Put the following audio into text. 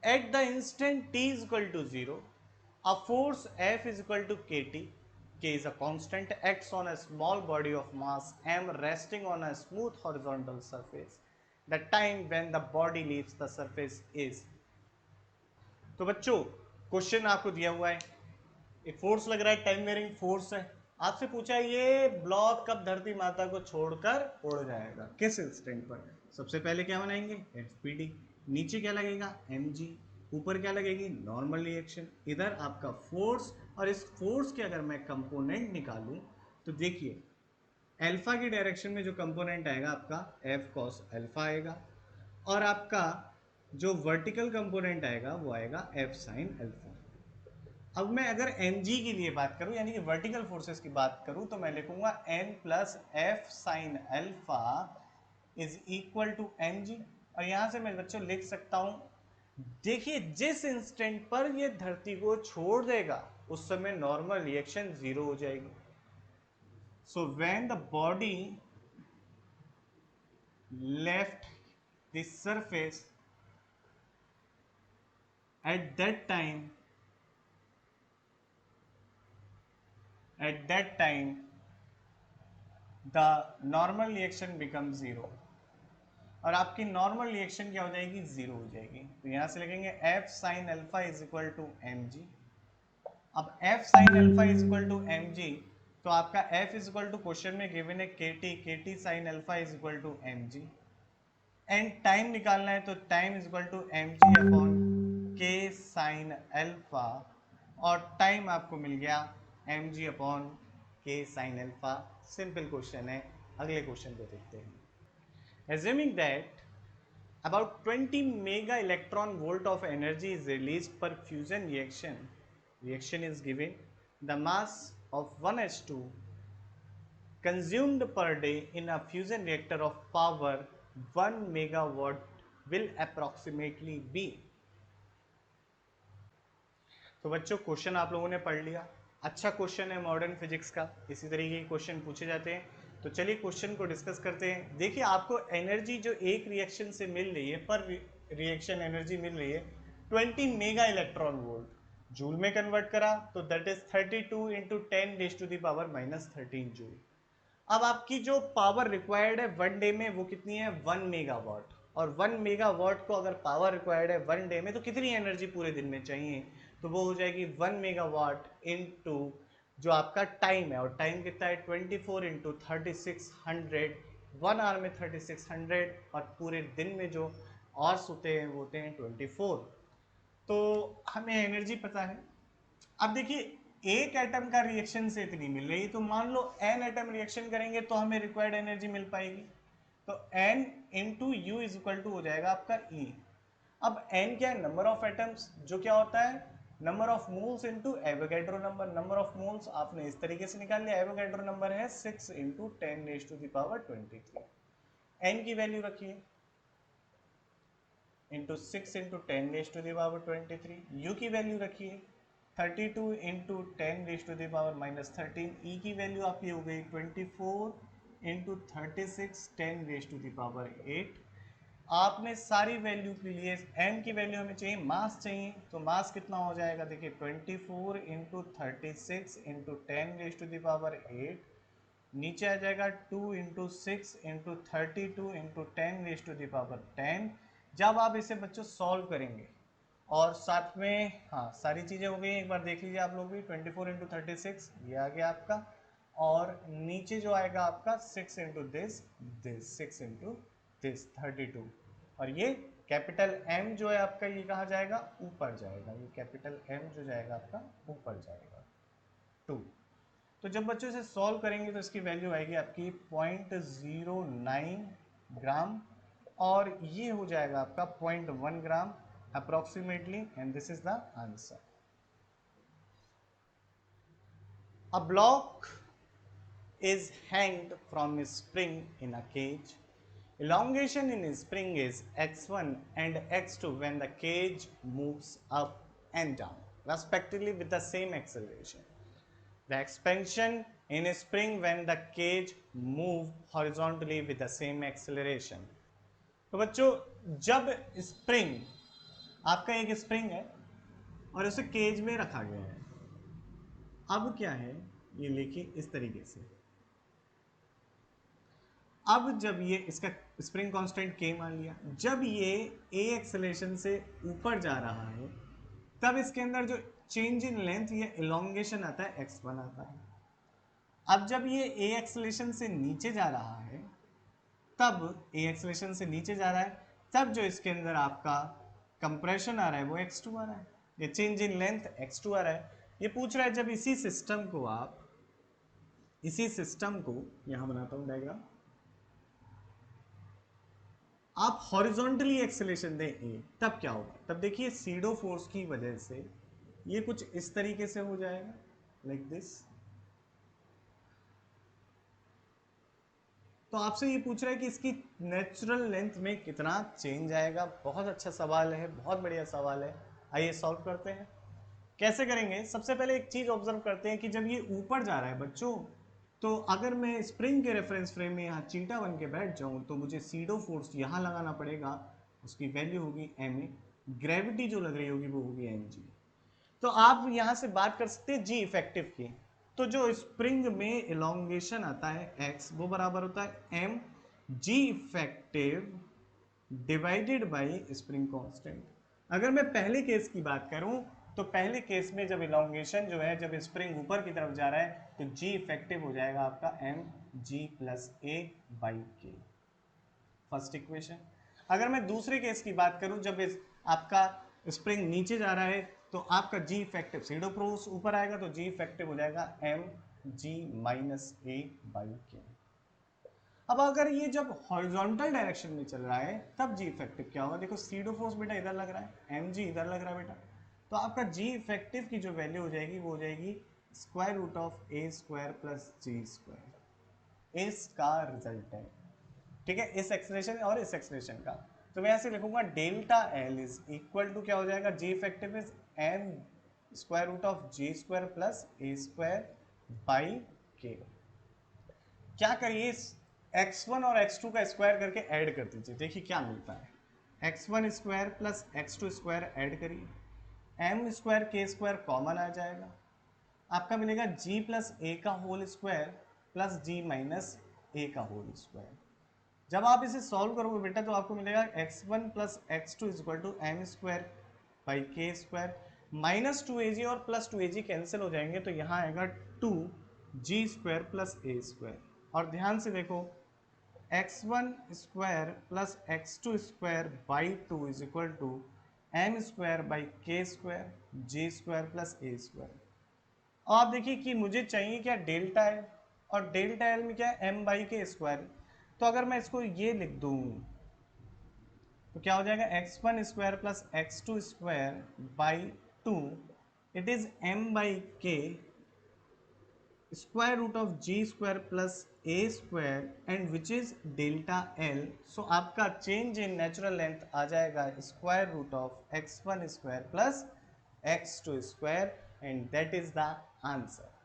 at the instant t is equal to 0, a force F is equal to kT. K is a constant, acts on a small body of mass m resting on a smooth horizontal surface. The time when the body leaves the surface is. तो बच्चों question आपको दिया हुआ है, एक force लग रहा है, टाइम वेरिंग फोर्स है। आपसे पूछा है ये ब्लॉक कब धरती माता को छोड़कर उड़ जाएगा, किस इंस्टेंट पर। सबसे पहले क्या बनाएंगे, एफपीडी। नीचे क्या लगेगा, एमजी। ऊपर क्या लगेगी, नॉर्मल रिएक्शन। इधर आपका फोर्स, और इस फोर्स के अगर मैं कंपोनेंट निकालूं तो देखिए अल्फा की डायरेक्शन में जो कंपोनेंट आएगा आपका एफ कॉस अल्फा आएगा, और आपका जो वर्टिकल कंपोनेंट आएगा वो आएगा एफ साइन अल्फा। अब मैं अगर mg की लिए बात करूं यानी कि वर्टिकल फोर्सेस की बात करूं तो मैं लिखूंगा n plus F sine alpha is equal to mg। और यहां से मैं बच्चों लिख सकता हूं, देखिए जिस इंस्टेंट पर ये धरती को छोड़ देगा उस समय नॉर्मल रिएक्शन जीरो हो जाएगी। So when the body left the surface at that time the normal reaction becomes zero, और आपकी नॉर्मल रिएक्शन क्या हो जाएगी, जीरो हो जाएगी। तो यहां से लिखेंगे F sine alpha is equal to m g. अब F sine alpha is equal to m g, तो आपका F is equal to question में गिवन है k t sine alpha is equal to m g. And time निकालना है तो time is equal to m g upon k sine alpha, और time आपको मिल गया m g upon k sine alpha. Simple question है, अगले क्वेश्चन को देखते हैं। Assuming that about 20 mega electron volt of energy is released per fusion reaction, reaction is given, the mass of 1s2 consumed per day in a fusion reactor of power 1 megawatt will approximately be। तो बच्चों question आप लोगों ने पढ़ लिया, अच्छा question है modern physics का, इसी तरीके के क्वेश्चन पूछे जाते हैं। तो चलिए क्वेश्चन को डिस्कस करते हैं। देखिए आपको एनर्जी जो एक रिएक्शन से मिल रही है, पर रिएक्शन एनर्जी मिल रही है 20 मेगा इलेक्ट्रॉन वोल्ट। जूल में कन्वर्ट करा तो that is 32 into 10 raise to the power minus 13 joule. अब आपकी जो पावर रिक्वायर्ड है वन डे में वो कितनी है, 1 मेगावाट। और 1 मेगावाट को अगर पावर रिक्वायर्ड है वन डे में तो कितनी एनर्जी पूरे दिन में चाहिए, तो वो हो जाएगी 1 मेगावाट इनटू जो आपका टाइम है, और टाइम कितना है 24 इंटू 3600। 1 आवर में 3600, और पूरे दिन में जो आवर्स होते हैं वो होते हैं 24। तो हमें एनर्जी पता है। अब देखिए एक एटम का रिएक्शन से इतनी मिल रही है, तो मान लो एन एटम रिएक्शन करेंगे तो हमें रिक्वायर्ड एनर्जी मिल पाएगी। तो N into U is equal to हो जाएगा आपका ई। अब एन क्या है, नंबर ऑफ एटम्स, जो क्या होता है number of moles into Avogadro number. Number of moles आपने इस तरीके से निकाल लिया, एवोगैड्रो नंबर है 6 into 10 raise to the power 23। N की वैल्यू रखिए into 6 into 10 raise to the power 23। U की वैल्यू रखिए 32 into 10 raise to the power minus 13। E की वैल्यू आपकी हो गई 24 into 36 10 raise to the power 8। आपने सारी वैल्यू के लिए एम की वैल्यू हमें चाहिए, मास चाहिए, तो मास कितना हो जाएगा देखिए 24 into 36 into 10 raise to the power 8। नीचे आ जाएगा 2 into 6 into 32 into 10 raise to the power 10। जब आप इसे बच्चों सॉल्व करेंगे और साथ में हाँ सारी चीज़ें हो गई, एक बार देख लीजिए आप लोग भी। 24 इंटू 36 ये आ गया आपका, और नीचे जो आएगा आपका 6 इंटू दिस 6 इंटू दिस 32। और ये कैपिटल एम जो है आपका ये कहाँ जाएगा, ऊपर जाएगा। ये कैपिटल एम जो जाएगा आपका ऊपर जाएगा 2। तो जब बच्चों से सॉल्व करेंगे तो इसकी वैल्यू आएगी आपकी 0.09 ग्राम, और ये हो जाएगा आपका 0.1 ग्राम approximately, and this is the answer. A block is hanged from a spring in a cage. Elongation in a spring is x1 and x2 when the cage moves up and down respectively with the same acceleration. The expansion in a spring when the cage move horizontally with the same acceleration. तो बच्चों जब spring आपका एक spring है और उसे cage में रखा गया है। अब क्या है, ये लेके इस तरीके से, अब जब ये इसका स्प्रिंग कांस्टेंट के मान लिया, जब ये ए एक्सेलरेशन से ऊपर जा रहा है तब इसके अंदर जो चेंज इन लेंथ या इलोंगेशन आता है x1 आता है। अब जब ये ए एक्सेलरेशन से नीचे जा रहा है, तब ए एक्सेलरेशन से नीचे जा रहा है तब जो इसके अंदर आपका कंप्रेशन आ रहा है वो x2 आ रहा है, ये चेंज इन लेंथ x2 आ रहा है। ये पूछ रहा है जब इसी सिस्टम को यहां बनाता हूं डायग्राम, आप हॉरिजॉन्टली एक्सेलरेशन दें ए, तब क्या होगा, तब देखिए सीडो फोर्स की वजह से ये कुछ इस तरीके से हो जाएगा, लाइक दिस। तो आपसे ये पूछ रहा है कि इसकी नेचुरल लेंथ में कितना चेंज आएगा। बहुत अच्छा सवाल है, बहुत बढ़िया सवाल है। आइए सॉल्व करते हैं। कैसे करेंगे, सबसे पहले एक चीज ऑब्जर्व करते हैं कि जब ये ऊपर जा रहा है बच्चों, तो अगर मैं स्प्रिंग के रेफरेंस फ्रेम में यहाँ चीटा बन के बैठ जाऊँ तो मुझे सीडो फोर्स यहाँ लगाना पड़ेगा, उसकी वैल्यू होगी एम ए, ग्रेविटी जो लग रही होगी वो होगी एम जी। तो आप यहाँ से बात कर सकते हैं जी इफेक्टिव की। तो जो स्प्रिंग में इलोंगेशन आता है एक्स, वो बराबर होता है M G effective divided by spring constant. अगर मैं पहले केस की बात करूं तो पहले केस में जब इलोंगेशन जो है, जब स्प्रिंग ऊपर की तरफ जा रहा है तो जी इफेक्टिव हो जाएगा आपका M G plus A by K, first equation. अगर मैं दूसरे केस की बात करूं, जब आपका स्प्रिंग नीचे जा रहा है तो आपका जी इफेक्टिव सीडो फोर्स ऊपर आएगा तो जी इफेक्टिव हो जाएगा M G minus A by K. अब अगर ये जब हॉरिजॉन्टल डायरेक्शन में चल रहा है तब जी इफेक्टिव क्या होगा, देखो सीडो फोर्स बेटा इधर लग रहा है, एम जी इधर लग रहा है बेटा, तो आपका जी इफेक्टिव की जो वैल्यू हो जाएगी वो हो जाएगी square root of A square plus G square. इसका रिजल्ट है, ठीक है, इस एक्सप्रेशन और इस एक्सप्रेशन का। तो मैं ऐसे लिखूंगा delta L is equal to क्या हो जाएगा, g effective is m square root of g square plus A square by k. क्या करिए, x1 और x2 का स्क्वायर करके ऐड कर दीजिए, देखिए क्या मिलता है। x1 square plus x2 square add करिए, m square k square common आ जाएगा, आपका मिलेगा g प्लस ए का whole square plus g minus a का होल स्क्वायर। जब आप इसे सॉल्व करोगे बेटा तो आपको मिलेगा x1 plus x2 equal to M square by के स्क्वायर, माइनस 2ab और प्लस 2ab कैंसिल हो जाएंगे तो यहाँ आएगा 2g स्क्वायर प्लस ए स्क्वायर। और ध्यान से देखो, x1 square plus x2 square by 2 is equal to M square by के स्क्वायर जे स्क्वायर प्लस ए स्क्वायर। और आप देखिए कि मुझे चाहिए क्या, डेल्टा एल, और डेल्टा एल में क्या है, एम बाई के स्क्वायर। तो अगर मैं इसको ये लिख दूं तो क्या हो जाएगा, x1 square plus x2 square by 2, it is m by के square root of g square plus A square and which is delta L. So आपका चेंज इन नेचुरल लेंथ आ जाएगा square root of x1 square plus x2 square and that is the answer.